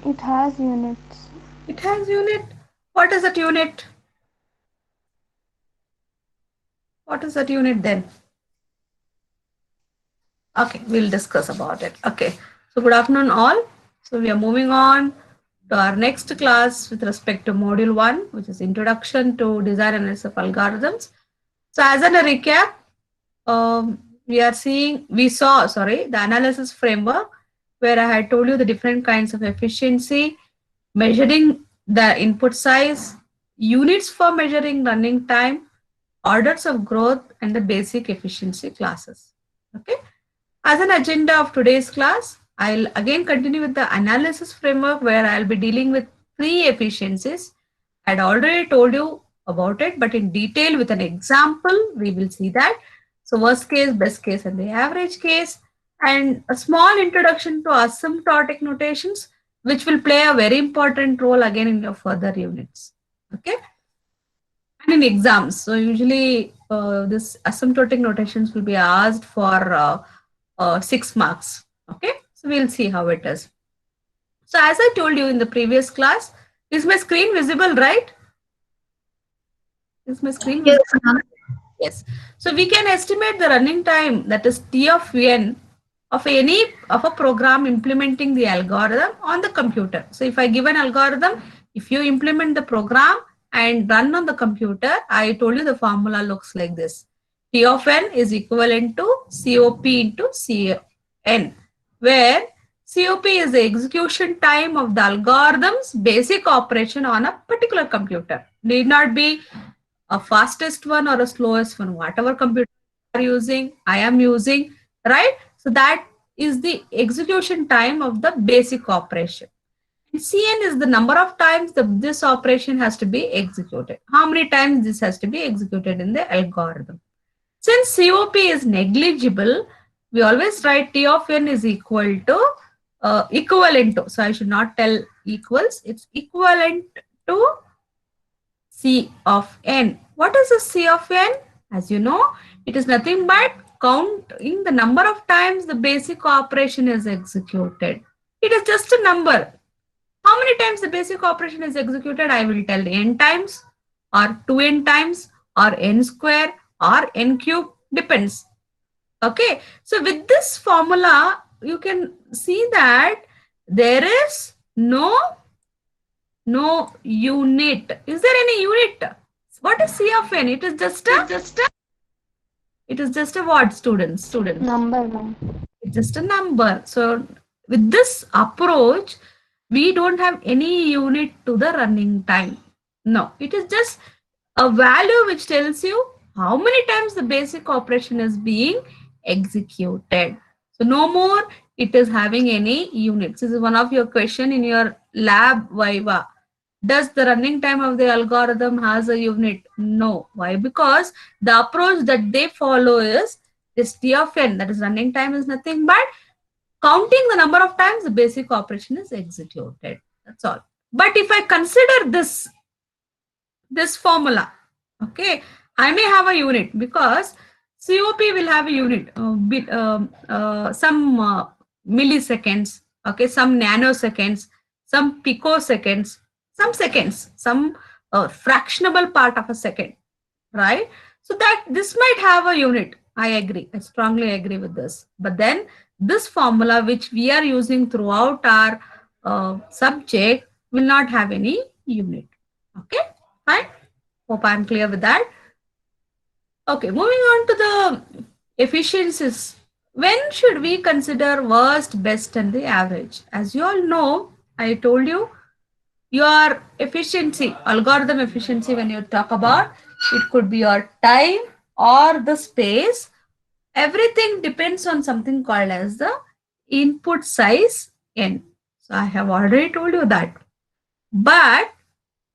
It has units. It has unit. What is that unit? What is that unit then? Okay, we'll discuss about it. Okay, so good afternoon, all. So we are moving on to our next class with respect to module 1, which is Introduction to Design Analysis of Algorithms. So, as in a recap, we saw, sorry, the analysis framework where I had told you the different kinds of efficiency, measuring the input size, units for measuring running time, orders of growth, and the basic efficiency classes. Okay. As an agenda of today's class, I'll again continue with the analysis framework where I'll be dealing with three efficiencies. I'd already told you about it, but in detail with an example, we will see that. So, worst case, best case, and the average case, and a small introduction to asymptotic notations, which will play a very important role again in your further units. Okay, and in exams, so usually this asymptotic notations will be asked for 6 marks. Okay, so we'll see how it is. So as I told you in the previous class, is my screen visible, right? Is my screen Yes, visible? ma'am. Yes. So we can estimate the running time, that is T of n, of any of a program implementing the algorithm on the computer. So if I give an algorithm, if you implement the program and run on the computer, I told you the formula looks like this. T of n is equivalent to COP into CN, where COP is the execution time of the algorithm's basic operation on a particular computer. Need not be a fastest one or a slowest one, whatever computer you are using, I am using, right? So that is the execution time of the basic operation. And Cn is the number of times this operation has to be executed. How many times this has to be executed in the algorithm. Since COP is negligible, we always write T of n is equal to equivalent to. So I should not tell equals. It's equivalent to C of n. What is the C of n? As you know, it is nothing but counting the number of times the basic operation is executed. It is just a number. How many times the basic operation is executed? I will tell n times or 2n times or n square or n cube, depends. Okay, so with this formula, you can see that there is no unit. Is there any unit? What is C of n? It is just a what, students? Number, ma'am. It's just a number. So with this approach, we don't have any unit to the running time. No, it is just a value which tells you how many times the basic operation is being executed. So no more it is having any units. This is one of your question in your lab viva. Does the running time of the algorithm has a unit? No. Why? Because the approach that they follow is this T of n, that is running time is nothing but counting the number of times the basic operation is executed. That's all. But if I consider this formula, okay, I may have a unit because COP will have a unit, some milliseconds, okay, some nanoseconds, some picoseconds, some seconds, some fractionable part of a second, right? So that this might have a unit. I agree. I strongly agree with this. But then this formula, which we are using throughout our subject, will not have any unit. Okay, fine. Hope I'm clear with that. Okay, moving on to the efficiencies. When should we consider worst, best, and the average? As you all know, I told you your efficiency, algorithm efficiency, when you talk about it, could be your time or the space. Everything depends on something called as the input size n. So I have already told you that. But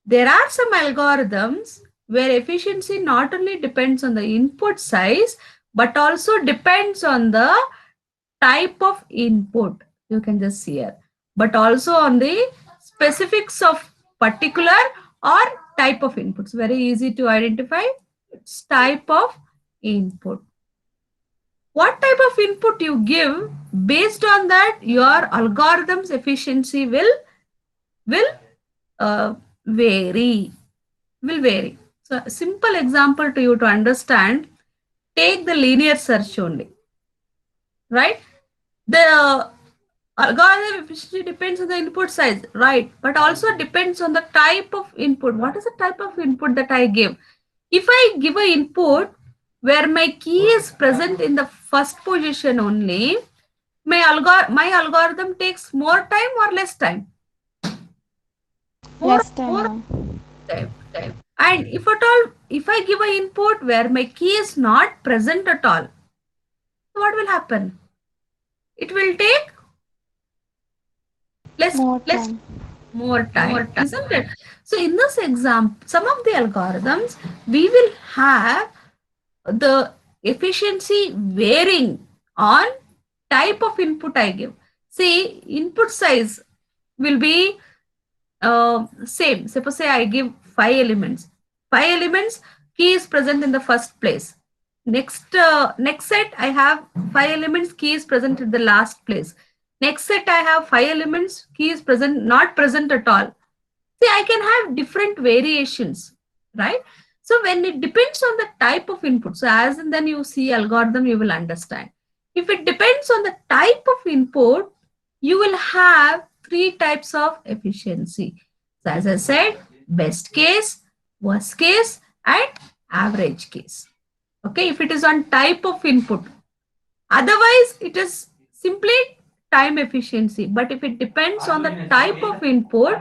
there are some algorithms where efficiency not only depends on the input size, but also depends on the type of input. You can just see here, but also on the specifics of particular or type of inputs. Very easy to identify. It's type of input. What type of input you give, based on that your algorithm's efficiency will will vary. Will vary. So, a simple example to you to understand. Take the linear search only, right? The algorithm efficiency depends on the input size, right? But also depends on the type of input. What is the type of input that I give? If I give an input where my key is present in the first position only, my algorithm takes more time or less time? More, Less time, more ma'am. time. And if at all, if I give an input where my key is not present at all, what will happen? It will take less, More less time. more time, isn't it? So in this example, some of the algorithms, we will have the efficiency varying on type of input I give. See, input size will be same. Suppose say I give 5 elements. 5 elements, key is present in the first place. Next set I have 5 elements, key is present in the last place. Next set I have 5 elements, key is present, not present at all. See, I can have different variations, right? So when it depends on the type of input, so as and then you see algorithm, you will understand. If it depends on the type of input, you will have three types of efficiency. So as I said, best case, worst case, and average case. Okay, if it is on type of input, otherwise it is simply time efficiency. But if it depends on the type of input,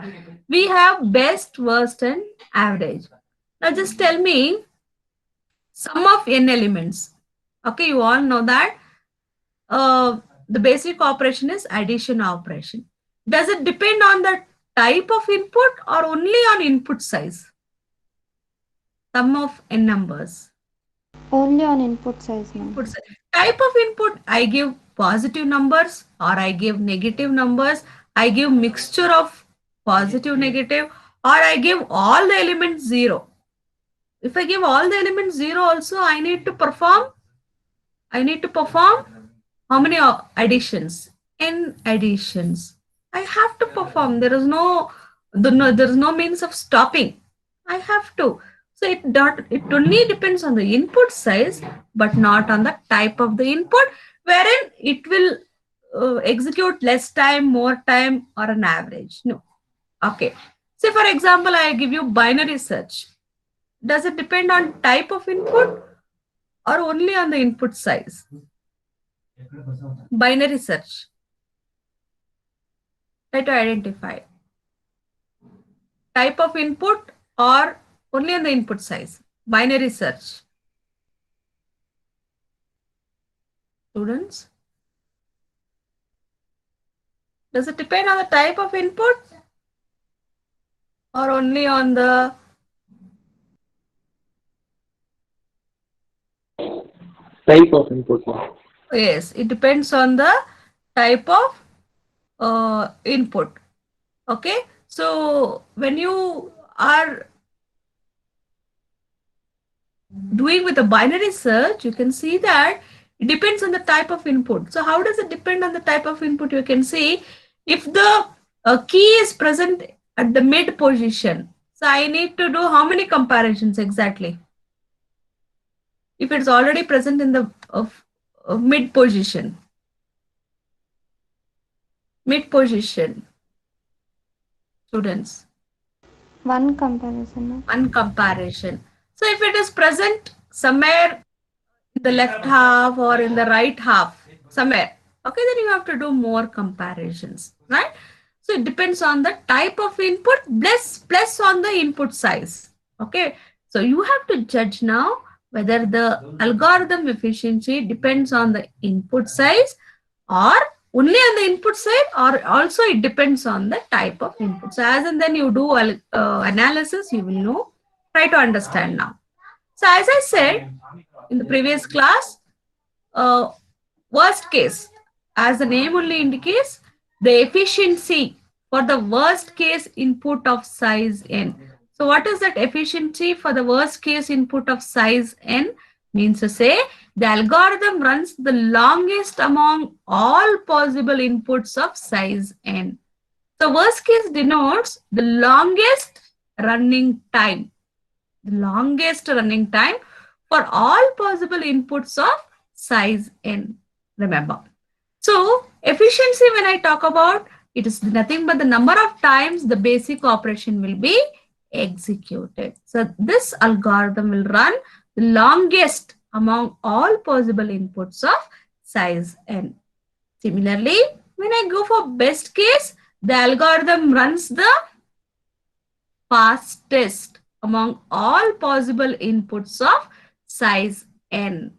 we have best, worst, and average. Now just tell me sum of n elements. Okay, you all know that the basic operation is addition operation. Does it depend on the type of input or only on input size? Sum of n numbers. Only on input size, ma'am. Input size. Type of input, I give positive numbers or I give negative numbers. I give mixture of positive, negative, or I give all the elements 0. If I give all the elements 0 also, I need to perform how many additions? N additions. I have to perform. There is no means of stopping. I have to. So it only depends on the input size, but not on the type of the input, wherein it will execute less time, more time, or an average. No. Okay. Say for example, I give you binary search. Does it depend on type of input or only on the input size? Binary search. Try to identify type of input or only on the input size. Binary search. Students, does it depend on the type of input or only on the Type of input, ma'am. yes, it depends on the type of input. Okay, so when you are doing with a binary search, you can see that it depends on the type of input. So how does it depend on the type of input? You can see if the key is present at the mid position. So I need to do how many comparisons exactly? If it's already present in the mid position. Mid position. Students. One comparison, ma'am. One comparison. So if it is present somewhere in the left half or in the right half, somewhere, okay, then you have to do more comparisons, right? So it depends on the type of input plus on the input size. Okay, so you have to judge now whether the algorithm efficiency depends on the input size or only on the input side, or also it depends on the type of input. So as and then you do analysis, you will know. Try to understand now. So as I said in the previous class, uh, worst case, as the name only indicates, the efficiency for the worst case input of size n. So what is that efficiency for the worst case input of size n? Means to say the algorithm runs the longest among all possible inputs of size n. So worst case denotes the longest running time. The longest running time for all possible inputs of size n. Remember. So efficiency, when I talk about, it is nothing but the number of times the basic operation will be executed. So this algorithm will run the longest among all possible inputs of size n. Similarly, when I go for best case, the algorithm runs the fastest among all possible inputs of size n.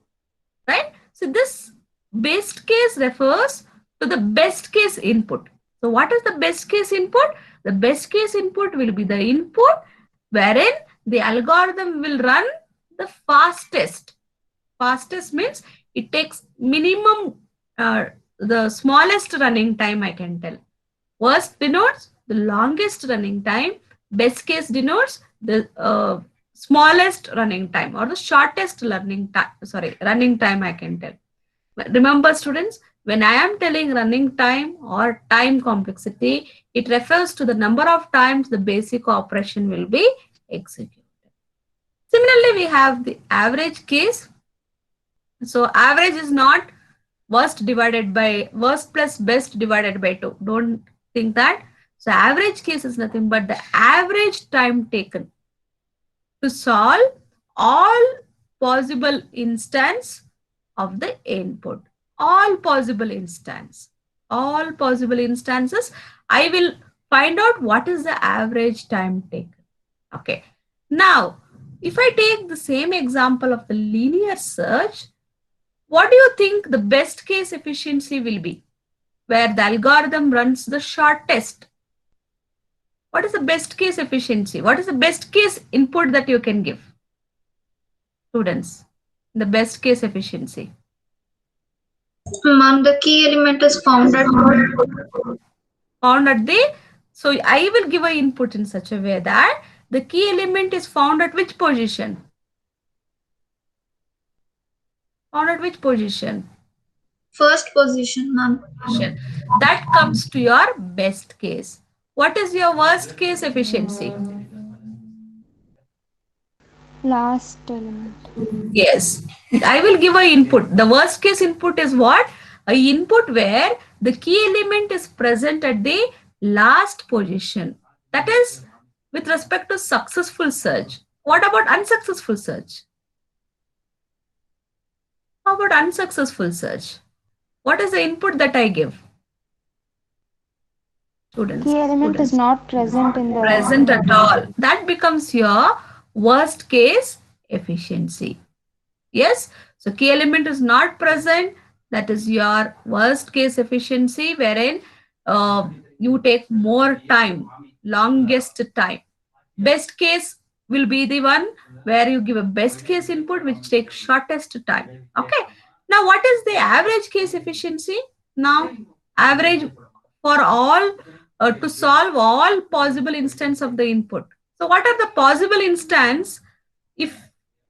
Right? So this best case refers to the best case input. So what is the best case input? The best case input will be the input wherein the algorithm will run the fastest. Fastest means it takes minimum, the smallest running time, I can tell. Worst denotes the longest running time. Best case denotes the smallest running time or the shortest running time, I can tell. Remember students, when I am telling running time or time complexity, it refers to the number of times the basic operation will be executed. Similarly, we have the average case. So average is not worst plus best divided by 2. Don't think that. So average case is nothing but the average time taken to solve all possible instance of the input. All possible instances. I will find out what is the average time taken. Okay. Now, if I take the same example of the linear search, what do you think the best case efficiency will be? Where the algorithm runs the shortest. What is the best case efficiency? What is the best case input that you can give? Students, the best case efficiency. Ma'am, the key element is found at so I will give an input in such a way that the key element is found at which position? Found at which position? first position, ma'am. That comes to your best case. What is your worst case efficiency? Last element. Yes, I will give an input. The worst case input is what? A input where the key element is present at the last position. That is with respect to successful search. What about unsuccessful search? How about unsuccessful search? What is the input that I give? Students. Key element is not present in the present at all. That becomes your worst case efficiency. Yes. So key element is not present. That is your worst case efficiency, wherein you take more time, longest time. Best case will be the one where you give a best case input which takes shortest time. Okay. Now what is the average case efficiency? Now average for all to solve all possible instance of the input. So what are the possible instance? If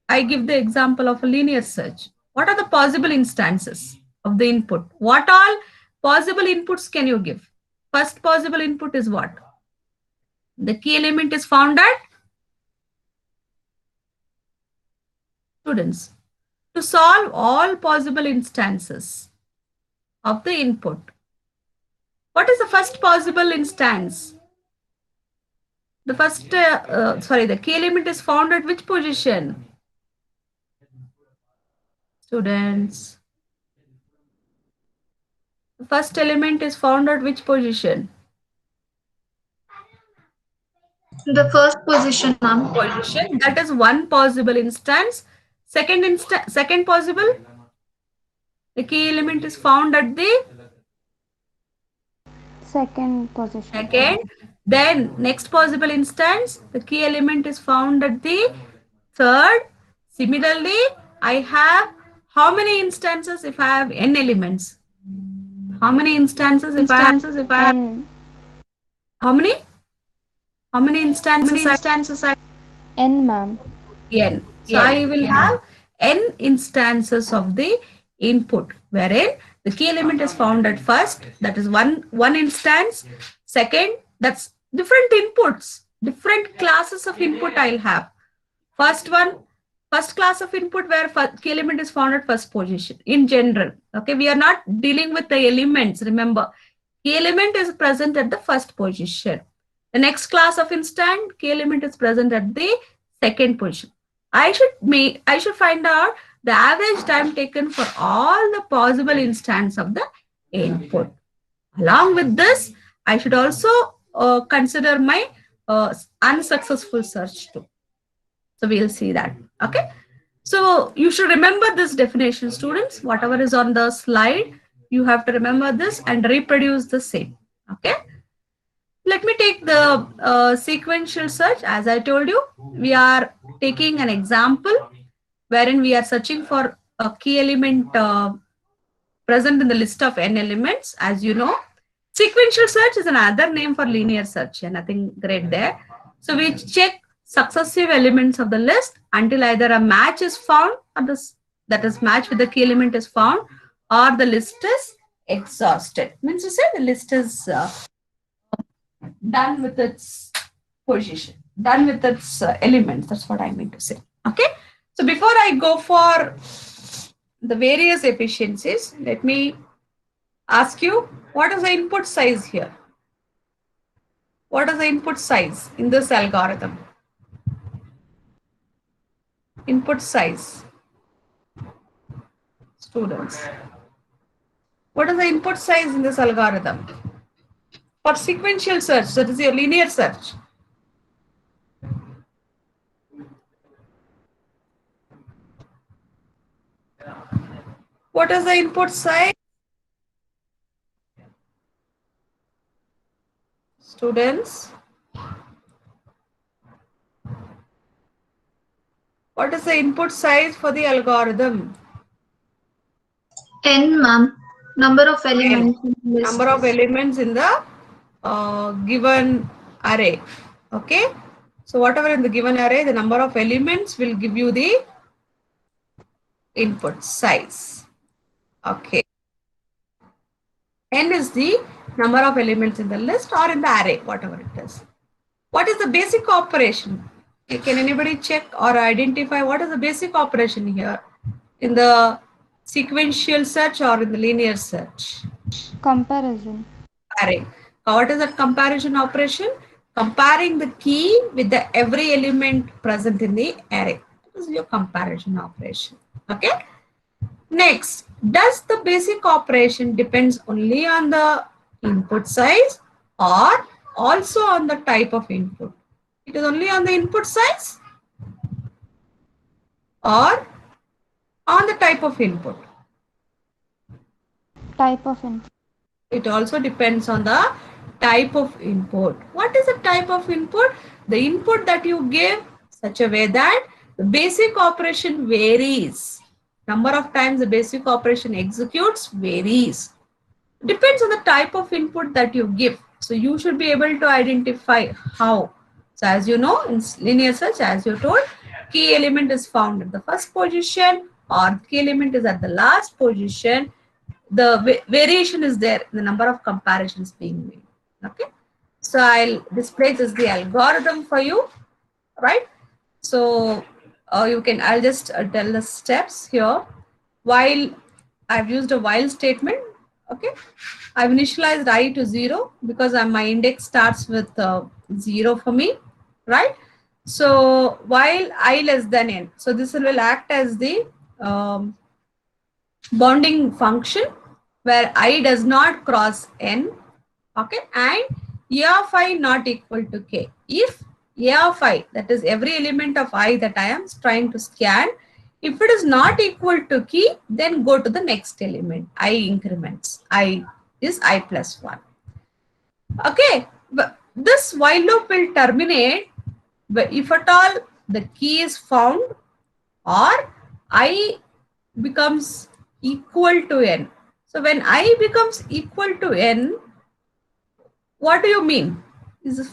I give the example of a linear search, what are the possible instances of the input? What all possible inputs can you give? First possible input is what? The key element is found at students. To solve all possible instances of the input, what is the first possible instance? The first, the key element is found at which position? Students. The first element is found at which position? The first position, ma'am. Position. That is one possible instance. Second possible, the key element is found at the second position. Second. Then next possible instance, the key element is found at the third. Similarly, I have how many instances if I have n elements? How many instances if I have? N. How many? How many instances? N, ma'am. N. So I will have n instances of the input, wherein the key element is found at first, that is one instance. Second, that's different inputs, different classes of input I'll have. First one, first class of input where key element is found at first position in general. Okay, we are not dealing with the elements. Remember, key element is present at the first position. The next class of instant, key element is present at the second position. I should find out the average time taken for all the possible instants of the input. Along with this, I should also consider my unsuccessful search too. So we'll see that. Okay. So you should remember this definition, students. Whatever is on the slide, you have to remember this and reproduce the same. Okay. Let me take the sequential search. As I told you, we are taking an example wherein we are searching for a key element present in the list of n elements. As you know, sequential search is another name for linear search. Nothing great there. So we check successive elements of the list until either a match is found or that is match with the key element is found or the list is exhausted. Means to say the list is done with its position, done with its elements. That's what I mean to say. Okay. So before I go for the various efficiencies, let me ask you, what is the input size here? What is the input size in this algorithm? Input size. Students. What is the input size in this algorithm? For sequential search, that is your linear search. What is the input size? Students. What is the input size for the algorithm? N, ma'am. Number of elements. Number of elements in the given array. Okay. So whatever in the given array, the number of elements will give you the input size. Okay. N is the number of elements in the list or in the array, whatever it is. What is the basic operation? Can anybody check or identify what is the basic operation here in the sequential search or in the linear search? Comparison. Array. What is that comparison operation? Comparing the key with the every element present in the array. This is your comparison operation. Okay. Next, does the basic operation depends only on the input size or also on the type of input? It is only on the input size or on the type of input? Type of input. It also depends on the type of input. What is the type of input? The input that you give such a way that the basic operation varies. Number of times the basic operation executes varies. Depends on the type of input that you give. So you should be able to identify how. So as you know, in linear search, as you told, key element is found at the first position or key element is at the last position. The variation is there, the number of comparisons being made. Okay. So I'll display this the algorithm for you, right? So I'll just tell the steps here. While I've used a while statement, okay, I've initialized I to 0 because my index starts with 0 for me, right? So while I less than n, so this will act as the bounding function where I does not cross n, okay, and a of I not equal to k. If a of I, that is every element of I that I am trying to scan, if it is not equal to key, then go to the next element. I increments. I is I plus 1. Okay, but this while loop will terminate if at all the key is found or I becomes equal to n. So when I becomes equal to n, what do you mean? Is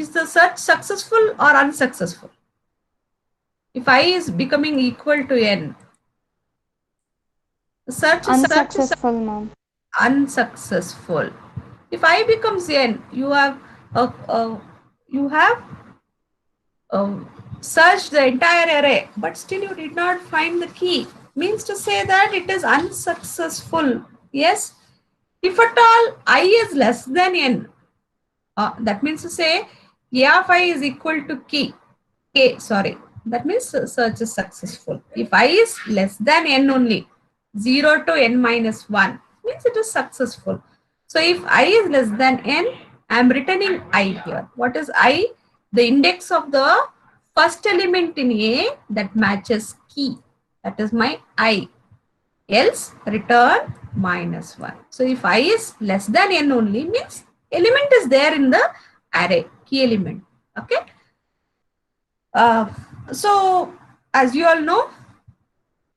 the search successful or unsuccessful? If I is becoming equal to n, the search is Unsuccessful, ma'am. unsuccessful. If I becomes n, you have searched the entire array, but still you did not find the key. Means to say that it is unsuccessful. Yes. If at all I is less than n, that means to say a of I is equal to k. Sorry. That means search is successful. If I is less than n only, 0 to n minus 1, means it is successful. So if I is less than n, I am returning I here. What is I? The index of the first element in A that matches key. That is my I. Else return minus 1. So if I is less than n only, means element is there in the array, key element. Okay. So as you all know,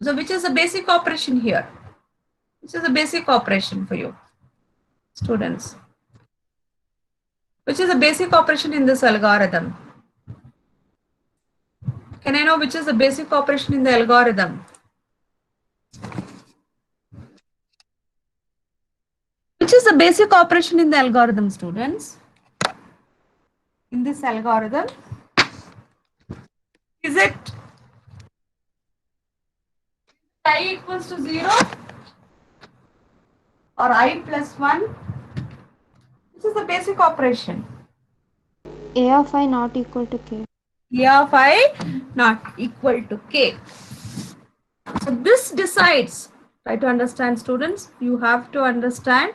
so which is the basic operation here? Which is the basic operation for you, students? Which is the basic operation in this algorithm? Can I know which is the basic operation in the algorithm? Which is the basic operation in the algorithm, students? In this algorithm, is it I equals to 0 or I plus 1? This is the basic operation. A of I not equal to K. A of I not equal to K. So this decides, try to understand, students, you have to understand,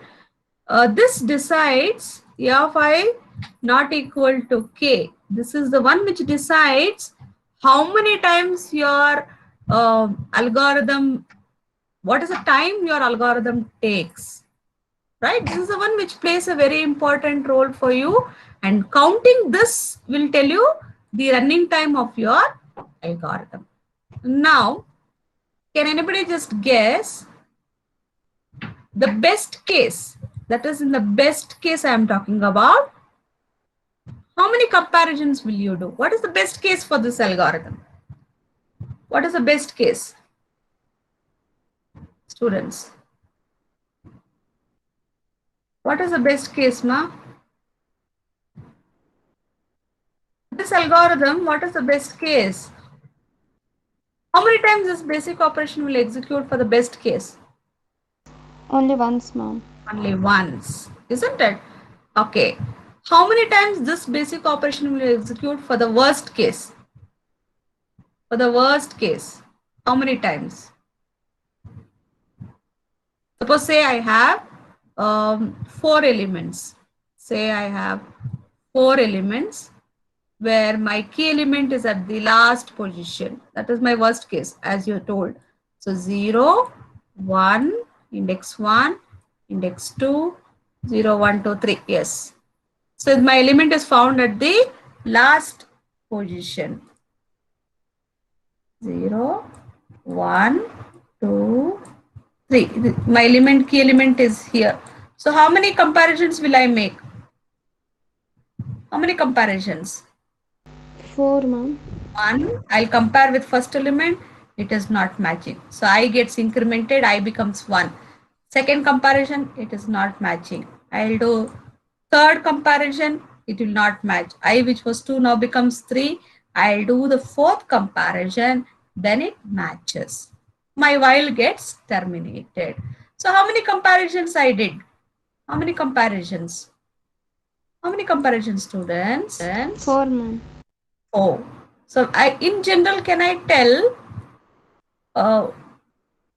this decides A of I not equal to K. This is the one which decides how many times your algorithm, what is the time your algorithm takes, right? This is the one which plays a very important role for you, and counting this will tell you the running time of your algorithm. Now, can anybody just guess the best case? That is, in the best case I am talking about, how many comparisons will you do? What is the best case for this algorithm? What is the best case? Students, what is the best case, ma? This algorithm, what is the best case? How many times this basic operation will execute for the best case? Only once, ma'am. Only once, isn't it? Okay. How many times this basic operation will execute for the worst case? For the worst case, how many times? Suppose say I have 4 elements. Say I have 4 elements where my key element is at the last position. That is my worst case, as you told. So 0, 1, index 1, index 2, 0, 1, 2, 3. Yes. So my element is found at the last position. 0, 1, 2, 3. My element, key element is here. So how many comparisons will I make? How many comparisons? 4, ma'am. 1. I'll compare with first element. It is not matching. So I gets incremented. I becomes 1. Second comparison, it is not matching. I'll do third comparison. It will not match. I, which was 2, now becomes 3. I'll do the fourth comparison. Then it matches. My while gets terminated. So how many comparisons I did? How many comparisons? How many comparisons, students? 4, ma'am. 4. So I, in general, can I tell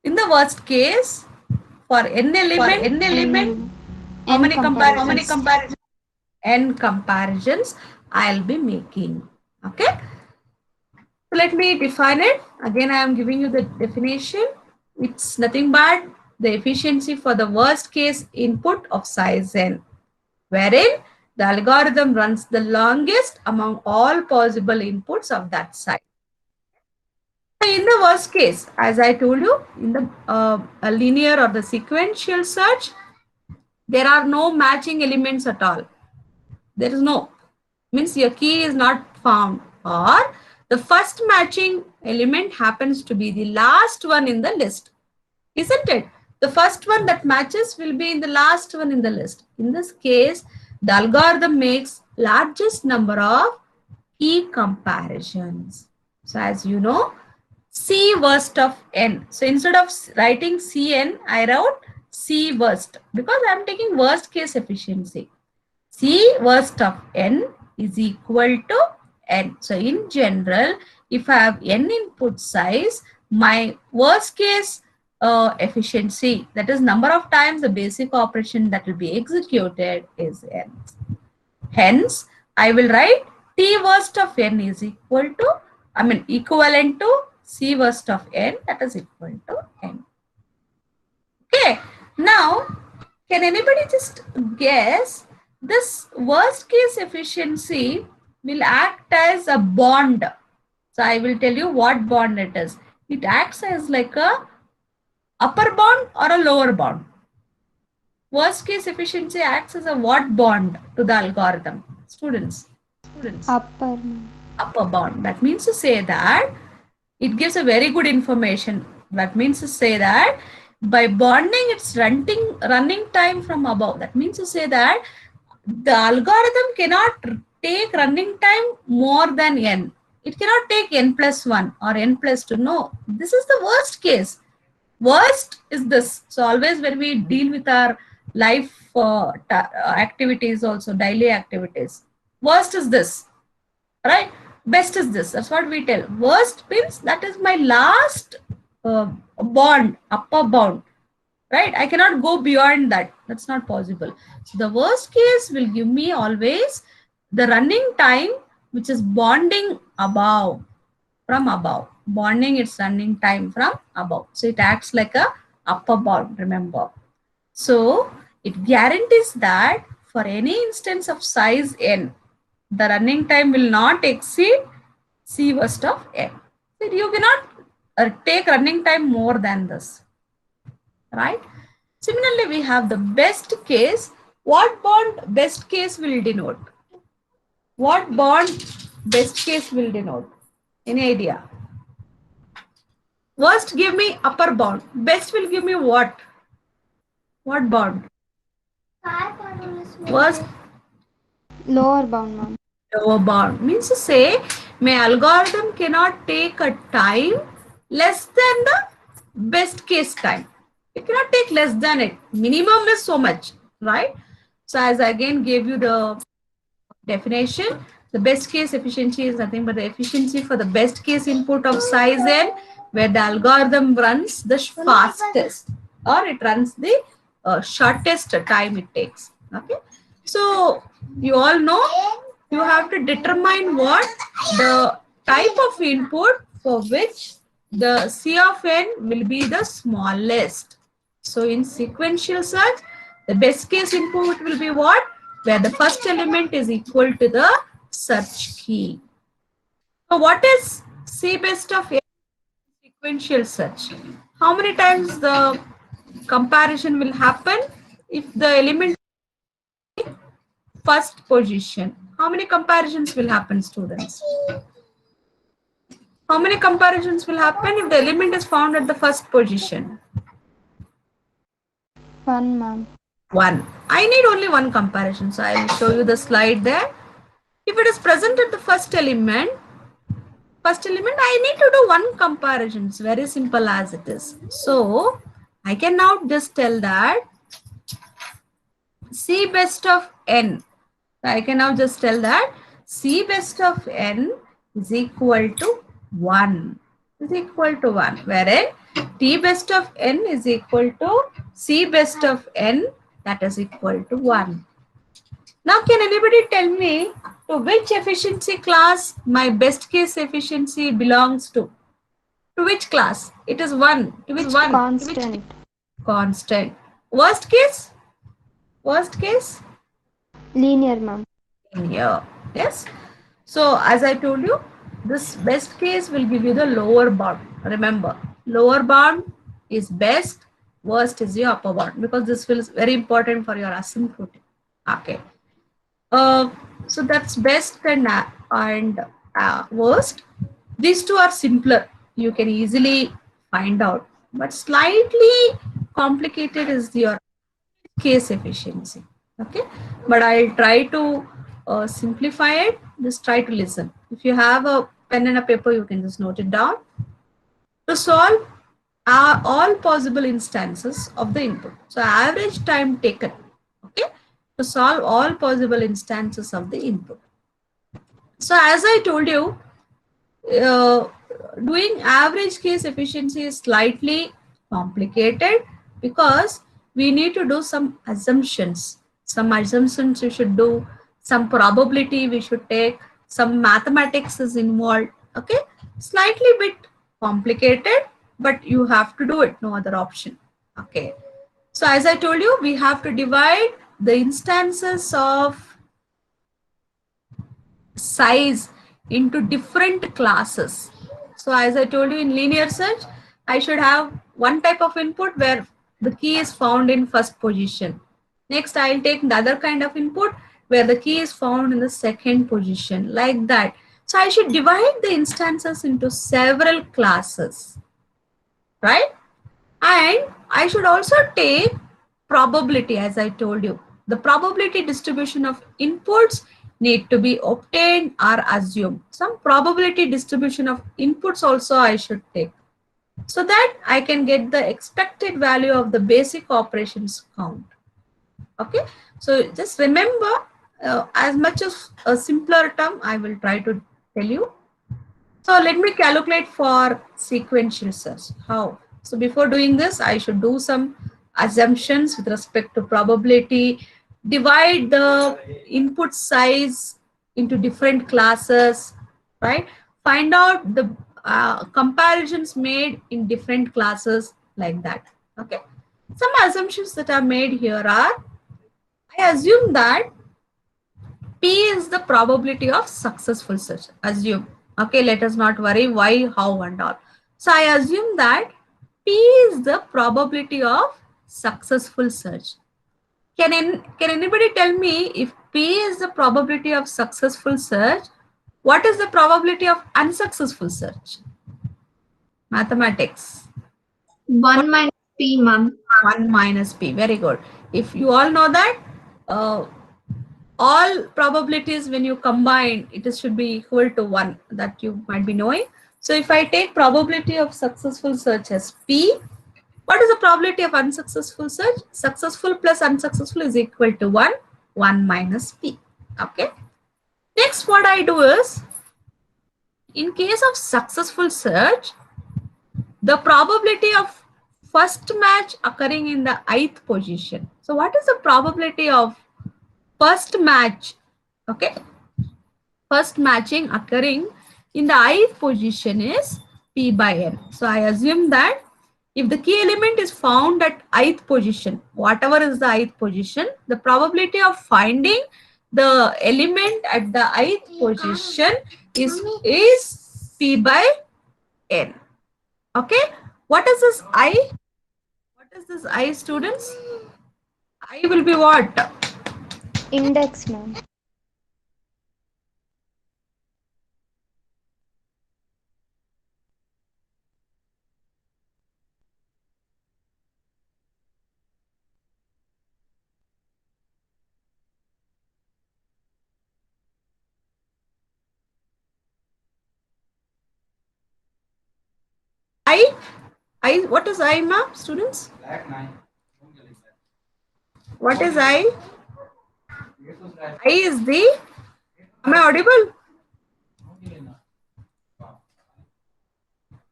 in the worst case for n element, how many comparisons? N comparisons I'll be making. Okay. So let me define it. Again, I am giving you the definition. It's nothing but the efficiency for the worst case input of size n, wherein the algorithm runs the longest among all possible inputs of that size. So in the worst case, as I told you, in the a linear or the sequential search, there are no matching elements at all. There is no, means your key is not found, or the first matching element happens to be the last one in the list, isn't it? the first one that matches will be in the last one in the list. In this case, the algorithm makes largest number of key comparisons. So as you know, C worst of n. So instead of writing Cn, I wrote C worst because I am taking worst case efficiency. C worst of n is equal to n. So in general, if I have n input size, my worst case efficiency, that is number of times the basic operation that will be executed, is n. Hence, I will write T worst of n is equal to, equivalent to C worst of n, that is equal to n. Okay, now can anybody just guess, this worst case efficiency will act as a bond. So I will tell you what bond it is. It acts as like a upper bound or a lower bound. Worst case efficiency acts as a what bond to the algorithm? Students. Upper, ma'am. Upper bound. That means to say that it gives a very good information. That means to say that by bonding its running time from above. That means to say that the algorithm cannot take running time more than n. It cannot take n plus 1 or n plus 2. No, this is the worst case. Worst is this. So always when we deal with our life activities, also daily activities, worst is this, right? Best is this. That's what we tell. Worst means that is my last bond, upper bound, right? I cannot go beyond that. That's not possible. So the worst case will give me always the running time, which is bonding above, from above. Bonding its running time from above. So it acts like a upper bound, remember. So it guarantees that for any instance of size n, the running time will not exceed C worst of n. So you cannot take running time more than this, right? Similarly, we have the best case. What bond best case will denote? What bond best case will denote? Any idea? Worst give me upper bound. Best will give me what? What bond? Worst Lower bound, ma'am. lower bound. Means to say my algorithm cannot take a time less than the best case time. It cannot take less than it. Minimum is so much, right? So as I again gave you the definition, the best case efficiency is nothing but the efficiency for the best case input of size n, where the algorithm runs the fastest or it runs the shortest time it takes. Okay, so you all know you have to determine what the type of input for which the C of n will be the smallest. So in sequential search, the best case input will be what? Where the first element is equal to the search key. So what is C best of n sequential search? How many times the comparison will happen if the element is first position? How many comparisons will happen, students? How many comparisons will happen if the element is found at the first position? 1, ma'am. 1. I need only one comparison. So I will show you the slide there. If it is present at the first element, I need to do one comparison. It's very simple as it is. So I can now just tell that C best of n. So I can now just tell that C best of n is equal to 1. Is equal to 1. Wherein T best of n is equal to C best of n, that is equal to 1. Now can anybody tell me to which efficiency class my best case efficiency belongs to? To which class? It is 1. To which one? Constant. Constant. Worst case? Worst case? Linear, ma'am. Linear. Yes. So as I told you, this best case will give you the lower bound. Remember, lower bound is best, worst is your upper bound, because this is very important for your asymptotic. Okay. So that's best and worst. These two are simpler. You can easily find out, but slightly complicated is your case efficiency. Okay, but I'll try to simplify it. Just try to listen. If you have a pen and a paper, you can just note it down. To solve all possible instances of the input. So average time taken, okay, to solve all possible instances of the input. So as I told you, doing average case efficiency is slightly complicated because we need to do some assumptions. Some assumptions we should do, some probability we should take, some mathematics is involved. Okay, slightly bit complicated, but you have to do it, no other option. Okay, so as I told you, we have to divide the instances of size into different classes. So as I told you, in linear search, I should have one type of input where the key is found in first position. Next, I'll take the other kind of input where the key is found in the second position, like that. So I should divide the instances into several classes, right? And I should also take probability, as I told you. The probability distribution of inputs need to be obtained or assumed. Some probability distribution of inputs also I should take, so that I can get the expected value of the basic operations count. Okay, so just remember, as much as a simpler term I will try to tell you. So let me calculate for sequential search. How? So before doing this, I should do some assumptions with respect to probability, divide the input size into different classes, right? Find out the comparisons made in different classes, like that. Okay. Some assumptions that are made here are, I assume that P is the probability of successful search. Assume. Okay, let us not worry why, how, and all. So I assume that P is the probability of successful search. Can anybody tell me, if P is the probability of successful search, what is the probability of unsuccessful search? Mathematics. 1 minus P, ma'am. 1 minus P. Very good. If you all know that, all probabilities when you combine, it should be equal to 1, that you might be knowing. So if I take probability of successful search as P, what is the probability of unsuccessful search? Successful plus unsuccessful is equal to 1, 1 minus P. Okay. Next, what I do is, in case of successful search, the probability of first match occurring in the ith position. So what is the probability of first match? Okay, first matching occurring in the ith position is P by N. So I assume that if the key element is found at ith position, whatever is the ith position, the probability of finding the element at the ith position is P by N. Okay, what is this I? What is this I, students? I will be what? Index, ma'am. I, what is I, ma'am, students? What is I? I is the, am I audible?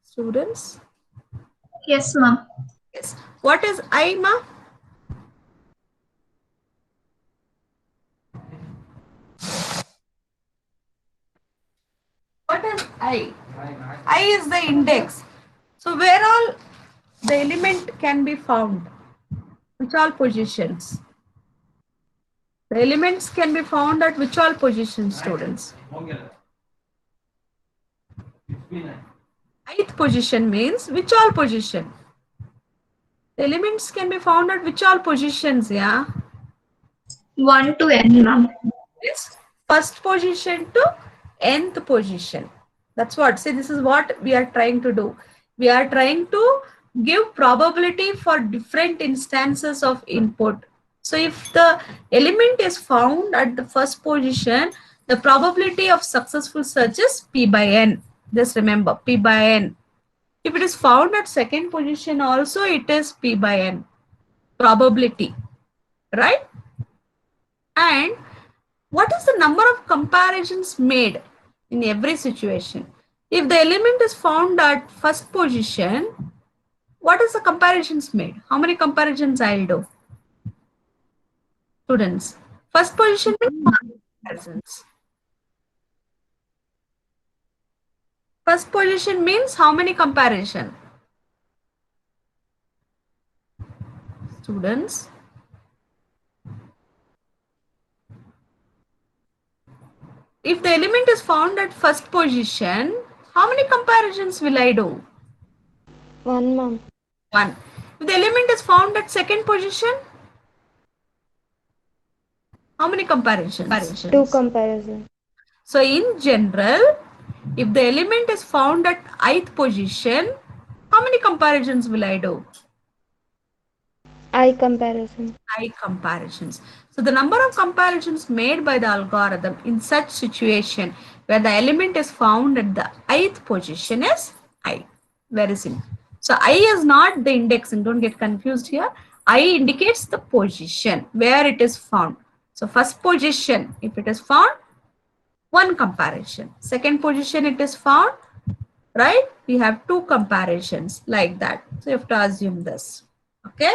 Students? Yes, ma'am. Yes. What is I, ma'am? What is I? I is the index. So where all the element can be found? Which all positions? The elements can be found at which all positions, students? Ith position means which all position? The elements can be found at which all positions, yeah? 1 to N, ma'am. It's first position to nth position. That's what. See, this is what we are trying to do. We are trying to give probability for different instances of input. So if the element is found at the first position, the probability of successful search is P by N. Just remember, P by N. If it is found at second position also, it is P by N. Probability, right? And what is the number of comparisons made in every situation? If the element is found at first position, what is the comparisons made? How many comparisons I'll do? Students, first position means comparisons. First position means how many comparison? Students, if the element is found at first position, how many comparisons will I do? 1, ma'am. 1. If the element is found at second position, how many comparisons? 2 comparison. So in general, if the element is found at ith position, how many comparisons will I do? I comparison. I comparisons. So the number of comparisons made by the algorithm in such situation where the element is found at the ith position is I. Very simple. So I is not the indexing. Don't get confused here. I indicates the position where it is found. So first position, if it is found, 1 comparison. Second position it is found, right? We have 2 comparisons like that. So you have to assume this. Okay.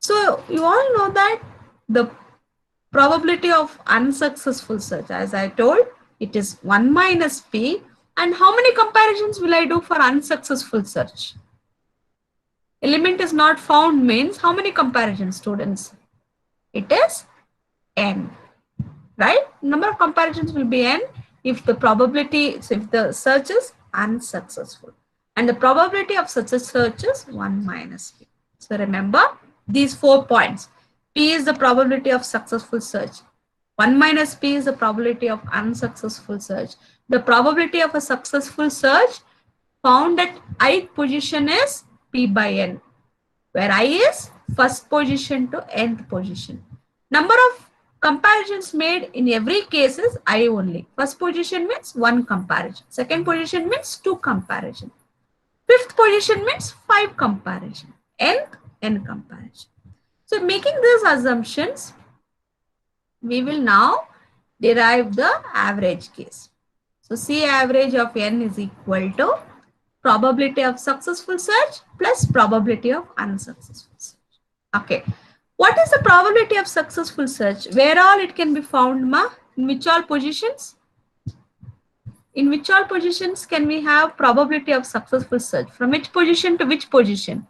So you all know that the probability of unsuccessful search, as I told, it is 1 minus P. And how many comparisons will I do for unsuccessful search? Element is not found means how many comparisons, students? It is N, right? Number of comparisons will be N if the probability, so if the search is unsuccessful. And the probability of such a search is 1 minus P. So remember these 4 points. P is the probability of successful search. 1 minus P is the probability of unsuccessful search. The probability of a successful search found at ith position is P by N, where I is first position to nth position. Number of comparisons made in every case is I only. First position means 1 comparison. Second position means 2 comparison. Fifth position means 5 comparison. Nth, N comparison. So making these assumptions, we will now derive the average case. So C average of N is equal to probability of successful search plus probability of unsuccessful search. Okay. What is the probability of successful search? Where all it can be found, ma? In which all positions? In which all positions can we have probability of successful search? From which position to which position?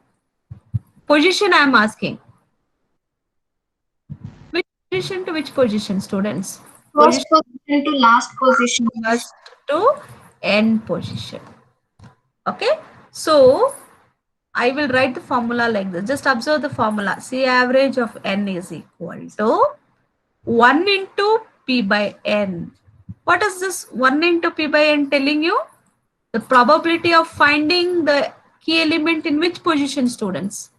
Position I am asking. Which position to which position, students? First position to last position. First to end position. Okay. So I will write the formula like this. Just observe the formula. C average of N is equal to 1 into P by N. What is this 1 into P by N telling you? The probability of finding the key element in which position, students?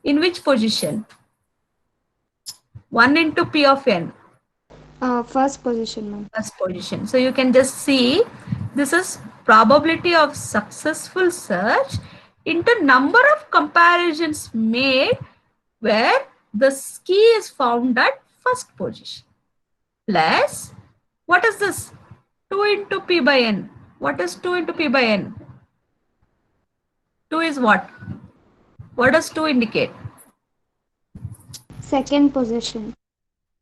In which position? 1 into P of N. First position, ma'am. First position. So you can just see this is probability of successful search into number of comparisons made where the key is found at first position. Plus, what is this? 2 into P by N. What is 2 into P by N? 2 is what? What does 2 indicate? Second position.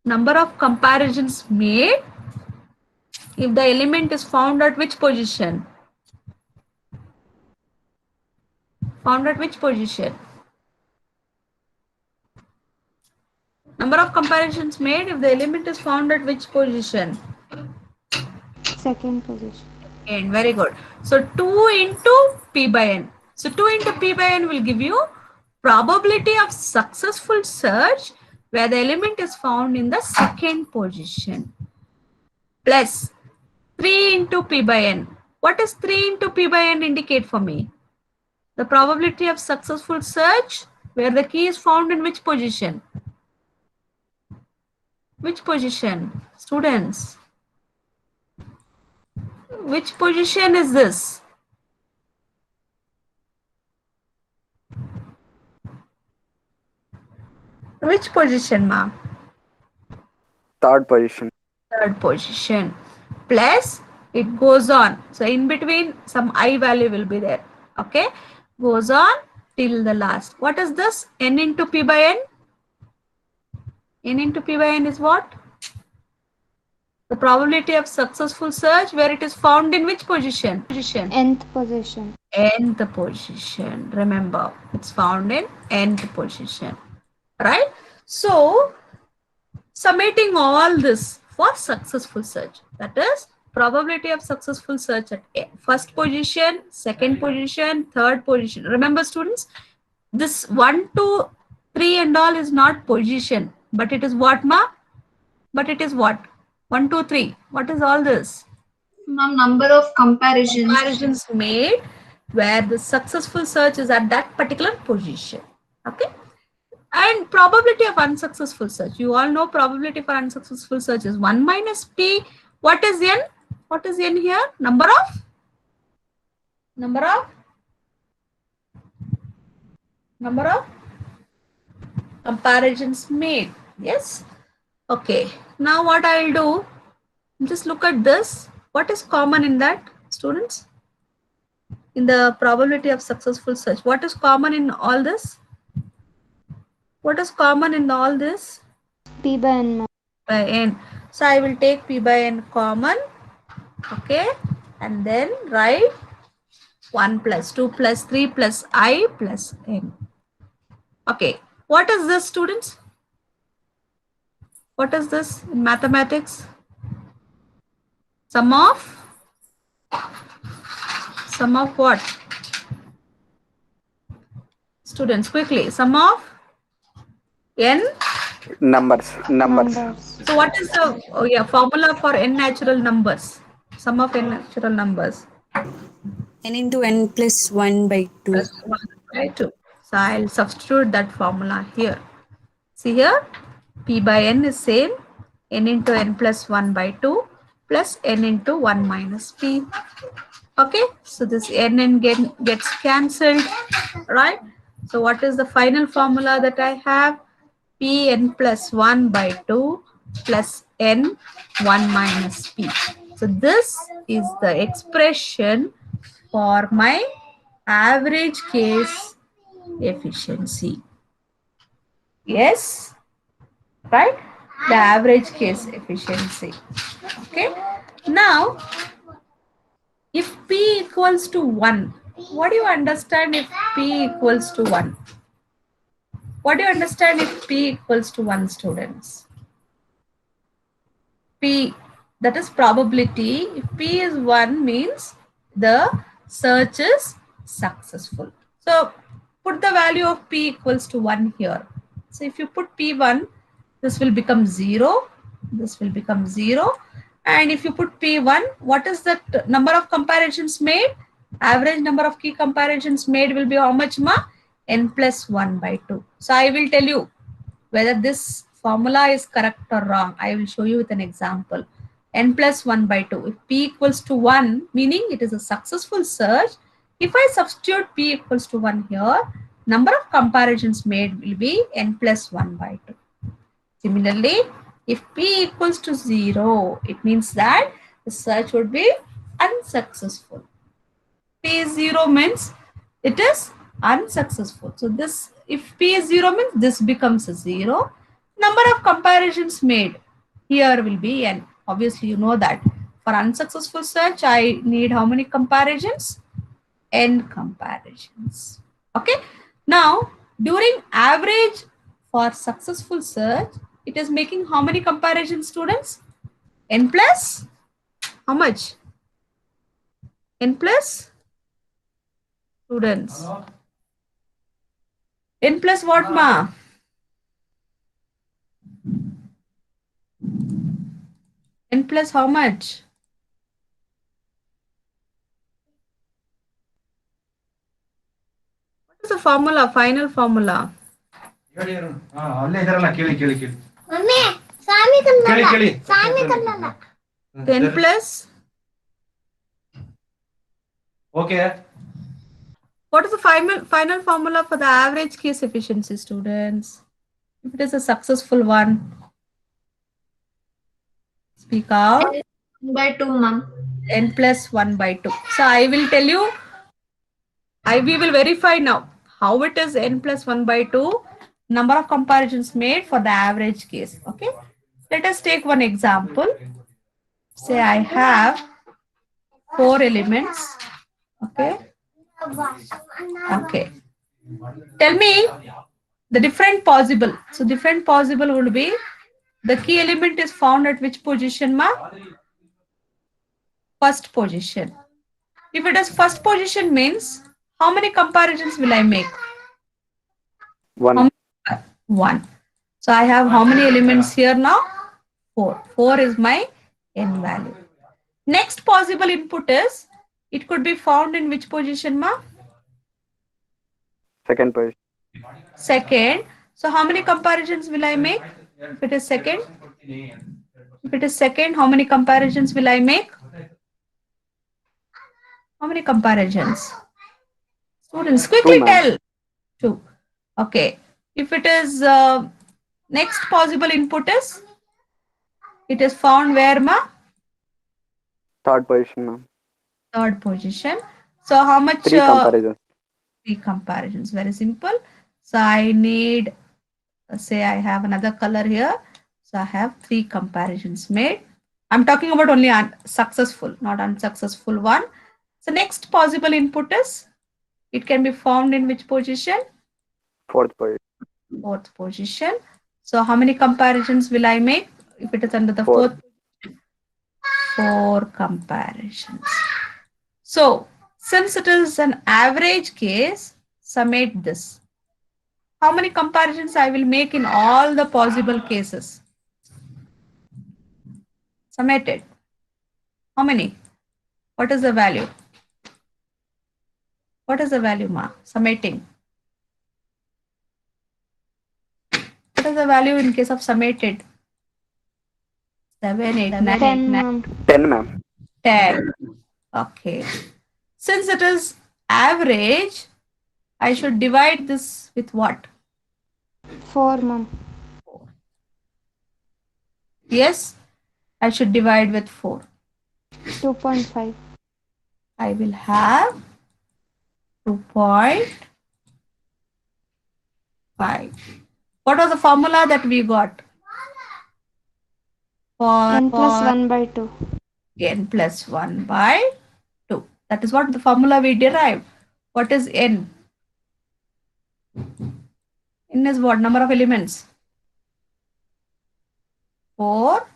Number of comparisons made if the element is found at which position? Found at which position? Number of comparisons made if the element is found at which position? Second position. N. Very good. So 2 into P by N. So 2 into P by N will give you probability of successful search where the element is found in the second position. Plus 3 into P by N. What does 3 into P by N indicate for me? The probability of successful search where the key is found in which position? Which position? Students. Which position is this? Which position, ma'am? Third position. Third position. Plus it goes on. So in between some I value will be there. Okay. Goes on till the last. What is this? N into P by N? N into P by N is what? The probability of successful search where it is found in which position? Nth position. Nth position. Remember, it's found in nth position. Right? So, summating all this for successful search. That is, probability of successful search at first position, second position, third position. Remember, students, this 1, 2, 3 and all is not position, but it is what, ma? But it is what? 1, 2, 3. What is all this? Ma'am, number of comparisons. Comparisons made where the successful search is at that particular position. Okay. And probability of unsuccessful search. You all know probability for unsuccessful search is 1 minus P. What is N? What is N here? Number of comparisons made. Yes. Okay. Now what I will do, just look at this. What is common in that, students? In the probability of successful search, what is common in all this? What is common in all this? P by N. By N. So I will take P by N common. Okay. And then write 1 plus 2 plus 3 plus I plus N. Okay. What is this, students? What is this in mathematics? Sum of what? Students, quickly. Sum of N Numbers. So what is the formula for n natural numbers? Sum of n natural numbers. N into n plus 1 by 2. Plus 1 by 2. So I'll substitute that formula here. See here, P by N is same. N into n plus 1 by 2 plus n into 1 minus P. Okay, so this n gets cancelled, right? So what is the final formula that I have? P n plus 1 by 2 plus n 1 minus P. So this is the expression for my average case efficiency. Yes, right? The average case efficiency. Okay. Now, if P equals to 1, what do you understand if P equals to 1? What do you understand if P equals to 1, students? P, that is probability. If P is 1 means the search is successful. So put the value of P equals to 1 here. So if you put P1, this will become 0. This will become 0. And if you put P1, what is the number of comparisons made? Average number of key comparisons made will be how much, ma? N plus 1 by 2. So I will tell you whether this formula is correct or wrong. I will show you with an example. N plus 1 by 2. If P equals to 1, meaning it is a successful search. If I substitute P equals to 1 here, number of comparisons made will be N plus 1 by 2. Similarly, if P equals to 0, it means that the search would be unsuccessful. P is 0 means it is unsuccessful. So this, if P is 0 means this becomes a 0. Number of comparisons made here will be N. Obviously, you know that for unsuccessful search, I need how many comparisons? N comparisons. Okay. Now, during average for successful search, it is making how many comparisons, students? N plus how much? N plus students. N plus what, ma? N plus how much? formula, final formula? ಅಲ್ಲೇ ಇದಾರಲ್ಲ ಕೇಳಿ ಕೇಳಿ ಕೇಳಿ 10 plus. Okay. What is the final formula for the average case efficiency, students? If it is a successful one, speak out. 1/2, ma'am. N plus 1 by 2. So I will tell you, we will verify now how it is n plus 1 by 2, number of comparisons made for the average case. Okay. Let us take one example. Say I have 4 elements. Okay. Okay. Tell me the different possible. So different possible would be the key element is found at which position, ma? First position. If it is first position means how many comparisons will I make? One. One. So I have how many elements here now? 4. 4 is my n value. Next possible input is, it could be found in which position, ma? Second position. Second. So how many comparisons will I make? If it is second. If it is second, how many comparisons will I make? How many comparisons? Students, quickly 2, ma'am. tell. 2. Okay. If it is next possible input is, it is found where, ma? Third position, ma'am. Third position. So how much? 3 comparisons. 3 comparisons. Very simple. So I need, say I have another color here. So I have 3 comparisons made. I'm talking about only successful, not unsuccessful one. So next possible input is, it can be found in which position? Fourth position. Fourth position. So how many comparisons will I make if it is under the 4. fourth? 4 comparisons. So since it is an average case, summate this. How many comparisons I will make in all the possible cases? Summated. How many? What is the value? What is the value, ma? Summating. What is the value in case of summated? 7, 8, 9, 10, 9, ma'am. 10, ma'am. 10. Okay. Since it is average, I should divide this with what? 4, ma'am. Yes, I should divide with 4. 2.5. I will have 2.5. What was the formula that we got? For N plus 1 by 2. n plus 1 by 2. That is what the formula we derived. What is n? N is what? Number of elements? 4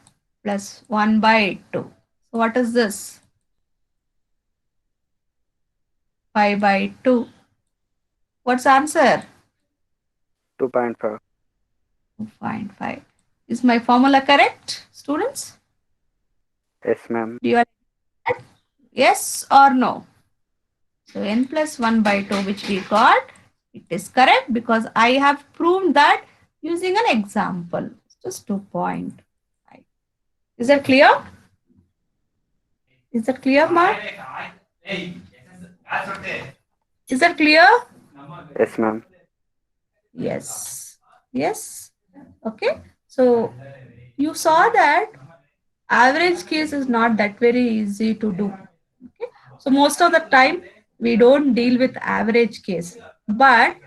plus 1 by 2. So what is this? 5 by 2. What's the answer? 2.5. 2.5. Is my formula correct, students? Yes, ma'am. Do you like that? Yes or no? So n plus 1 by 2 which we got, it is correct because I have proved that using an example. Just 2.5. Is that clear? Is that clear, Mark? Is that clear? Yes, ma'am. Yes. Yes. Okay. So you saw that average case is not that very easy to do. Okay. So most of the time we don't deal with average case. But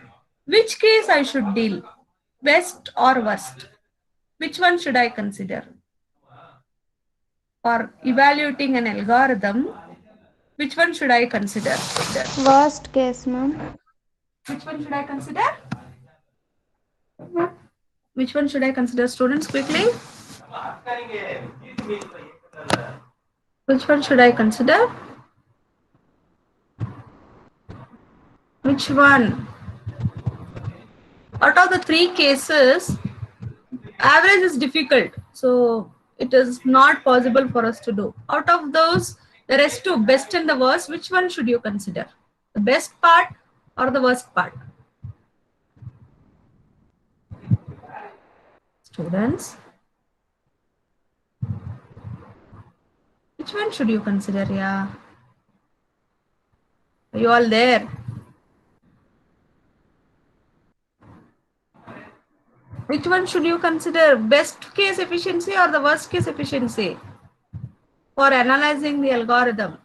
which case I should deal? Best or worst? Which one should I consider? For evaluating an algorithm, which one should I consider? Worst case, ma'am. Which one should I consider? Which one should I consider, students, quickly? Which one should I consider? Which one? Out of the 3 cases, average is difficult. So it is not possible for us to do. Out of those, the rest 2, best and the worst, which one should you consider? The best part or the worst part? Students, which one should you consider? Yeah. Are you all there? Which one should you consider? Best case efficiency or the worst case efficiency for analyzing the algorithm?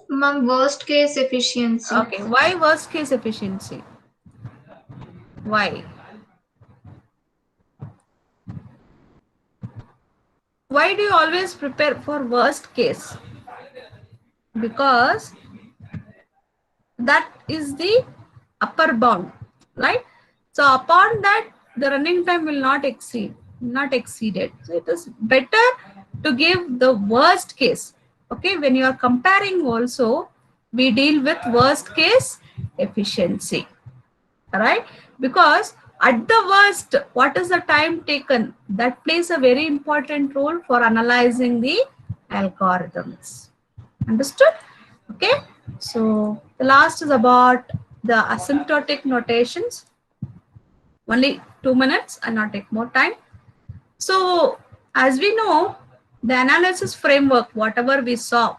Ma'am, worst case efficiency. Okay, why worst case efficiency? Why? Why do you always prepare for worst case? Because that is the upper bound, right? So upon that, the running time will not exceed it. So it is better to give the worst case. Okay, when you are comparing also, we deal with worst case efficiency. All right, because at the worst, what is the time taken? That plays a very important role for analyzing the algorithms. Understood? Okay, so the last is about the asymptotic notations. Only 2 minutes, I'll not take more time. So as we know, the analysis framework, whatever we saw,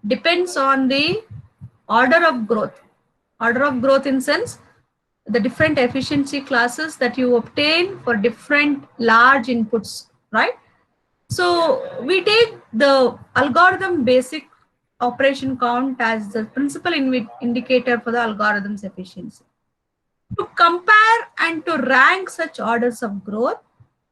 depends on the order of growth. Order of growth in sense, the different efficiency classes that you obtain for different large inputs, right? So we take the algorithm basic operation count as the principal indicator for the algorithm's efficiency. To compare and to rank such orders of growth,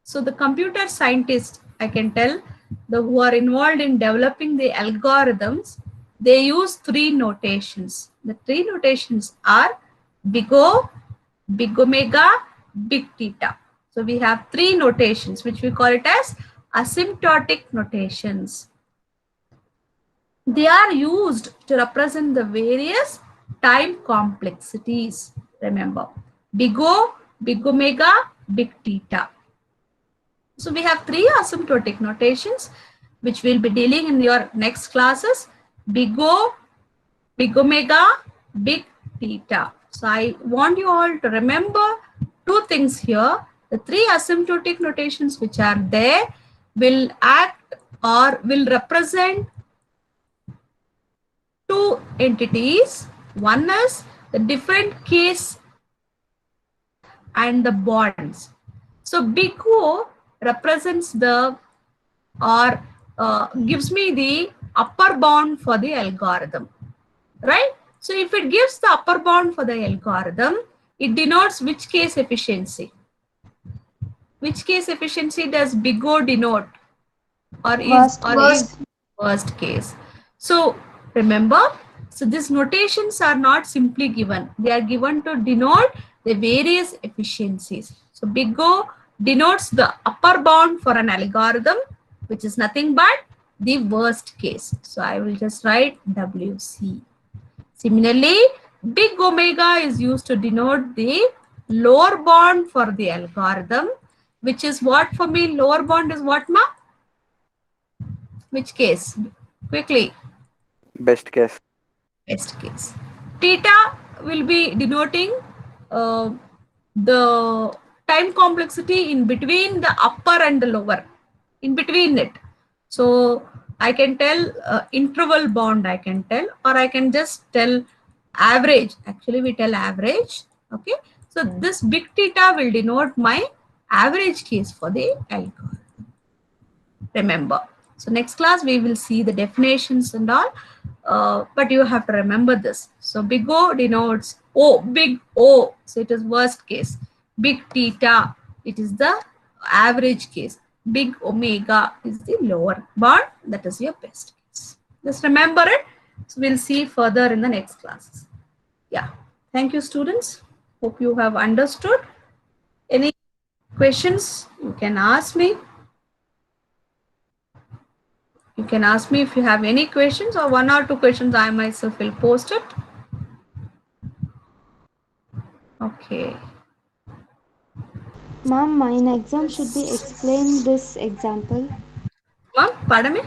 so the computer scientists, I can tell, who are involved in developing the algorithms, they use 3 notations. The 3 notations are big O, big omega, big theta. So we have 3 notations, which we call it as asymptotic notations. They are used to represent the various time complexities. Remember, big O, big omega, big theta. So we have 3 asymptotic notations, which we'll be dealing in your next classes. Big O, big omega, big theta. So I want you all to remember 2 things here. The 3 asymptotic notations which are there will act or will represent 2 entities. One is the different case and the bonds. So big O represents the or gives me the upper bound for the algorithm, right? So if it gives the upper bound for the algorithm, it denotes which case efficiency. Which case efficiency does big O denote? Or is worst case. So remember, so these notations are not simply given. They are given to denote the various efficiencies. So big O denotes the upper bound for an algorithm, which is nothing but the worst case. So I will just write WC. Similarly, big omega is used to denote the lower bound for the algorithm, which is what for me? Lower bound is what, ma? Which case? Quickly. Best case. Best case. Theta will be denoting the time complexity in between the upper and the lower, in between it. So I can tell interval bound, I can tell, or I can just tell average. Actually, we tell average. Okay. So this big theta will denote my average case for the algorithm. Remember. So next class, we will see the definitions and all. But you have to remember this. So big O denotes O, big O. So it is worst case. Big theta, it is the average case. Big omega is the lower bound. That is your best case. Just remember it. So we'll see further in the next classes. Yeah. Thank you, students. Hope you have understood. Any questions, you can ask me. You can ask me if you have any questions, or 1 or 2 questions I myself will post it. Okay. Ma'am, in exam should we explain this example? Ma'am, pardon me?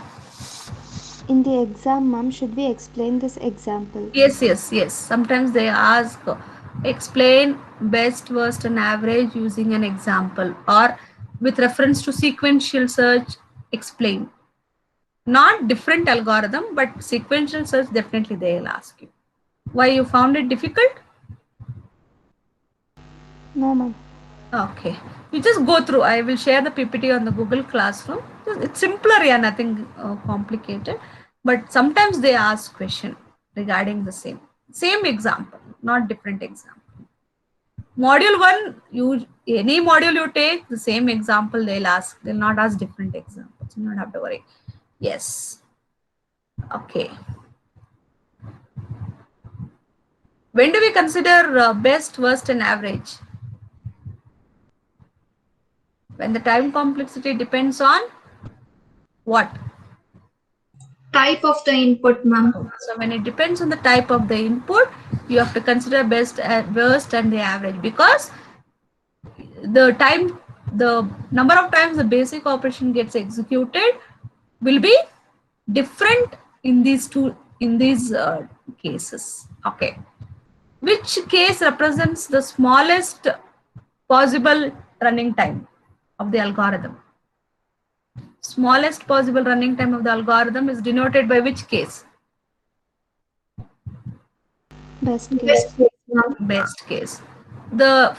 In the exam, ma'am, should we explain this example? Yes, yes, yes. Sometimes they ask, explain best, worst, and average using an example or with reference to sequential search, explain. Not different algorithm, but sequential search definitely they'll ask you. Why you found it difficult? No, ma'am. Okay. You just go through. I will share the PPT on the Google Classroom. It's simpler, yeah, nothing complicated. But sometimes they ask question regarding the same example, not different example. Module 1, any module you take, the same example they'll ask. They'll not ask different examples. You don't have to worry. Yes. Okay. When do we consider best, worst, and average? When the time complexity depends on what? Type of the input, ma'am. So when it depends on the type of the input, you have to consider best, worst, and the average, because the number of times the basic operation gets executed will be different in these cases. Okay. Which case represents the smallest possible running time of the algorithm? Smallest possible running time of the algorithm is denoted by which case? Best case. Best case. The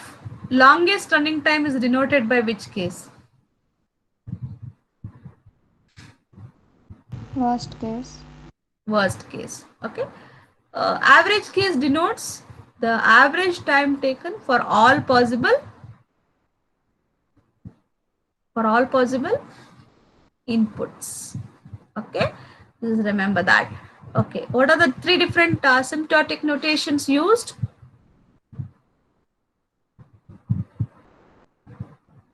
longest running time is denoted by which case? Worst case. Worst case. Okay. Average case denotes the average time taken for all possible inputs. Okay, just remember that. Okay, what are the 3 different asymptotic notations used?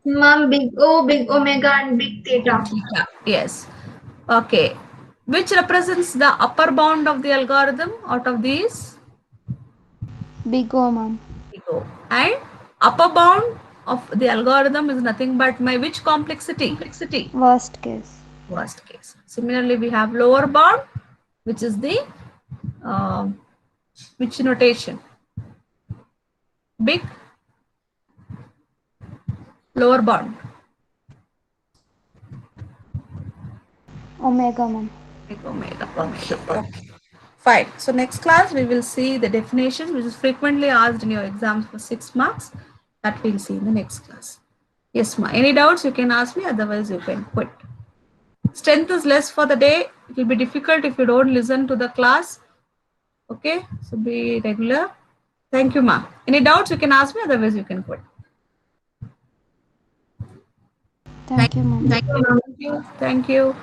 Ma'am, big O, big omega, and big theta. Yes. Okay, which represents the upper bound of the algorithm out of these? Big O, ma'am. Big O. And upper bound of the algorithm is nothing but my which complexity? Worst case. Worst case. Similarly, we have lower bound, which is the which notation? Big lower bound. Omega, ma'am. Big omega. Okay. Fine. So next class we will see the definition, which is frequently asked in your exams for 6 marks. That we'll see in the next class. Yes, ma. Any doubts you can ask me, otherwise you can quit. Strength is less for the day. It will be difficult if you don't listen to the class. Okay, so be regular. Thank you, ma. Any doubts you can ask me, otherwise you can quit. Thank you, ma'am. Thank you. Thank you.